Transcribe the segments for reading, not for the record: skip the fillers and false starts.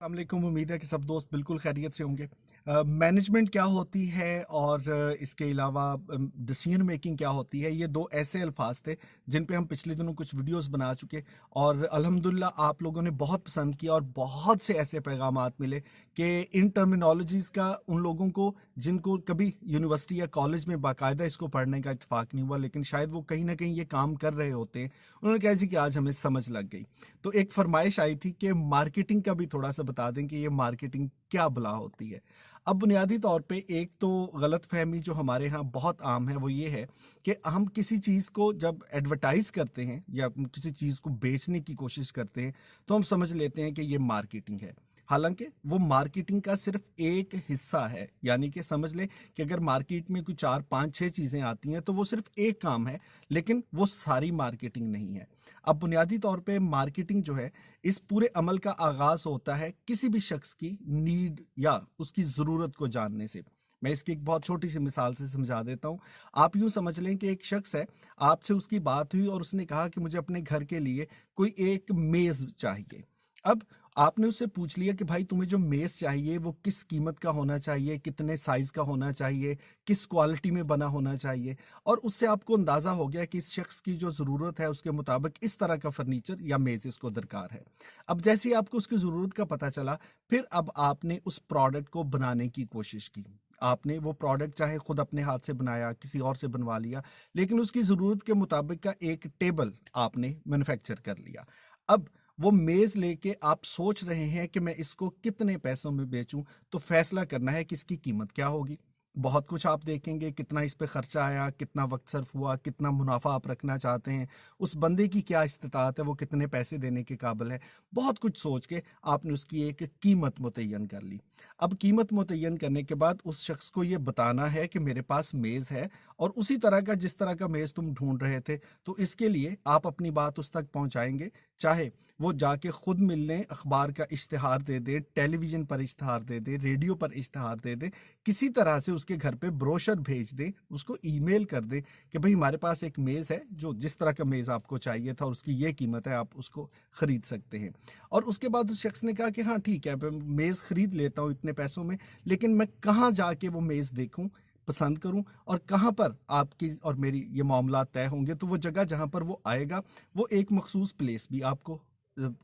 अस्सलाम वालेकुम। उम्मीद है कि सब दोस्त बिल्कुल खैरियत से होंगे। मैनेजमेंट क्या होती है और इसके अलावा डिसीजन मेकिंग क्या होती है, ये दो ऐसे अल्फाज थे जिन पे हम पिछले दिनों कुछ वीडियोस बना चुके और अल्हम्दुलिल्लाह आप लोगों ने बहुत पसंद किया और बहुत से ऐसे पैगामात मिले कि इन टर्मिनोलॉजीज़ का उन लोगों को जिनको कभी यूनिवर्सिटी या कॉलेज में बाकायदा इसको पढ़ने का इत्तेफाक नहीं हुआ, लेकिन शायद वो कहीं ना कहीं ये काम कर रहे होते हैं, उन्होंने कहा जी कि आज हमें समझ लग गई। तो एक फरमाइश आई थी कि मार्केटिंग का भी थोड़ा सा बता दें कि ये मार्केटिंग क्या भला होती है। अब बुनियादी तौर पे एक तो गलत फहमी जो हमारे यहाँ बहुत आम है वो ये है कि हम किसी चीज़ को जब एडवर्टाइज करते हैं या किसी चीज़ को बेचने की कोशिश करते हैं तो हम समझ लेते हैं कि ये मार्केटिंग है। हालांकि वो मार्केटिंग का सिर्फ एक हिस्सा है, यानी कि समझ लें कि अगर मार्केट में कोई 4 5 6 चीज़ें आती हैं तो वो सिर्फ एक काम है, लेकिन वो सारी मार्केटिंग नहीं है। अब बुनियादी तौर पे मार्केटिंग जो है, इस पूरे अमल का आगाज होता है किसी भी शख्स की नीड या उसकी ज़रूरत को जानने से। मैं इसकी एक बहुत छोटी सी मिसाल से समझा देता हूँ। आप यूं समझ लें कि एक शख्स है, आपसे उसकी बात हुई और उसने कहा कि मुझे अपने घर के लिए कोई एक मेज़ चाहिए। अब आपने उससे पूछ लिया कि भाई तुम्हें जो मेज़ चाहिए वो किस कीमत का होना चाहिए, कितने साइज़ का होना चाहिए, किस क्वालिटी में बना होना चाहिए, और उससे आपको अंदाज़ा हो गया कि इस शख्स की जो ज़रूरत है उसके मुताबिक इस तरह का फर्नीचर या मेज़ इसको दरकार है। अब जैसे ही आपको उसकी ज़रूरत का पता चला, फिर अब आपने उस प्रोडक्ट को बनाने की कोशिश की। आपने वो प्रोडक्ट चाहे खुद अपने हाथ से बनाया, किसी और से बनवा लिया, लेकिन उसकी ज़रूरत के मुताबिक का एक टेबल आपने मैन्युफैक्चर कर लिया। अब वो मेज़ लेके आप सोच रहे हैं कि मैं इसको कितने पैसों में बेचूं, तो फैसला करना है कि इसकी कीमत क्या होगी। बहुत कुछ आप देखेंगे, कितना इस पे खर्चा आया, कितना वक्त सर्फ हुआ, कितना मुनाफा आप रखना चाहते हैं, उस बंदे की क्या इस्तिताअत है, वो कितने पैसे देने के काबिल है। बहुत कुछ सोच के आपने उसकी एक कीमत मुतय्यन कर ली। अब कीमत मुतय्यन करने के बाद उस शख्स को ये बताना है कि मेरे पास मेज़ है और उसी तरह का जिस तरह का मेज़ तुम ढूंढ रहे थे, तो इसके लिए आप अपनी बात उस तक पहुंचाएंगे, चाहे वो जाके खुद मिल लें, अखबार का इश्तिहार दे दे, टेलीविजन पर इश्तिहार दे दे, रेडियो पर इश्तिहार दे दे, किसी तरह से उसके घर पे ब्रोशर भेज दें, उसको ईमेल कर दें कि भाई हमारे पास एक मेज़ है जो जिस तरह का मेज़ आपको चाहिए था और उसकी ये कीमत है, आप उसको खरीद सकते हैं। और उसके बाद उस शख्स ने कहा कि हाँ ठीक है, मैं मेज़ खरीद लेता हूँ इतने पैसों में, लेकिन मैं कहाँ जाके वो मेज़ देखूँ, पसंद करूं, और कहाँ पर आपकी और मेरी ये मामला तय होंगे। तो वो जगह जहां पर वो आएगा, वो एक मखसूस प्लेस भी आपको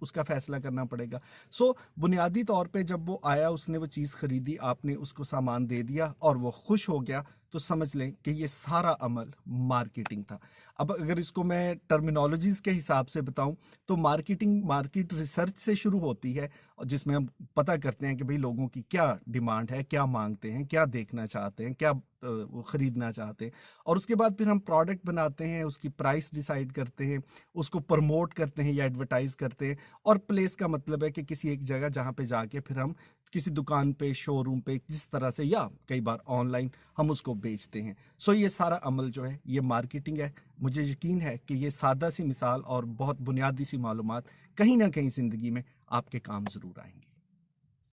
उसका फैसला करना पड़ेगा। सो बुनियादी तौर पे जब वो आया, उसने वो चीज़ खरीदी, आपने उसको सामान दे दिया और वो खुश हो गया, तो समझ लें कि ये सारा अमल मार्केटिंग था। अब अगर इसको मैं टर्मिनोलॉजीज के हिसाब से बताऊं, तो मार्केटिंग मार्केट रिसर्च से शुरू होती है, और जिसमें हम पता करते हैं कि भाई लोगों की क्या डिमांड है, क्या मांगते हैं, क्या देखना चाहते हैं, क्या वो खरीदना चाहते हैं। और उसके बाद फिर हम प्रोडक्ट बनाते हैं, उसकी प्राइस डिसाइड करते हैं, उसको प्रमोट करते हैं या एडवर्टाइज करते हैं। और प्लेस का मतलब है कि किसी एक जगह जहाँ पे जाके फिर हम किसी दुकान पे, शोरूम पे, जिस तरह से या कई बार ऑनलाइन हम उसको बेचते हैं। सो ये सारा अमल जो है ये मार्केटिंग है। मुझे यकीन है कि ये सादा सी मिसाल और बहुत बुनियादी सी मालूमात कहीं ना कहीं ज़िंदगी में आपके काम ज़रूर आएंगी।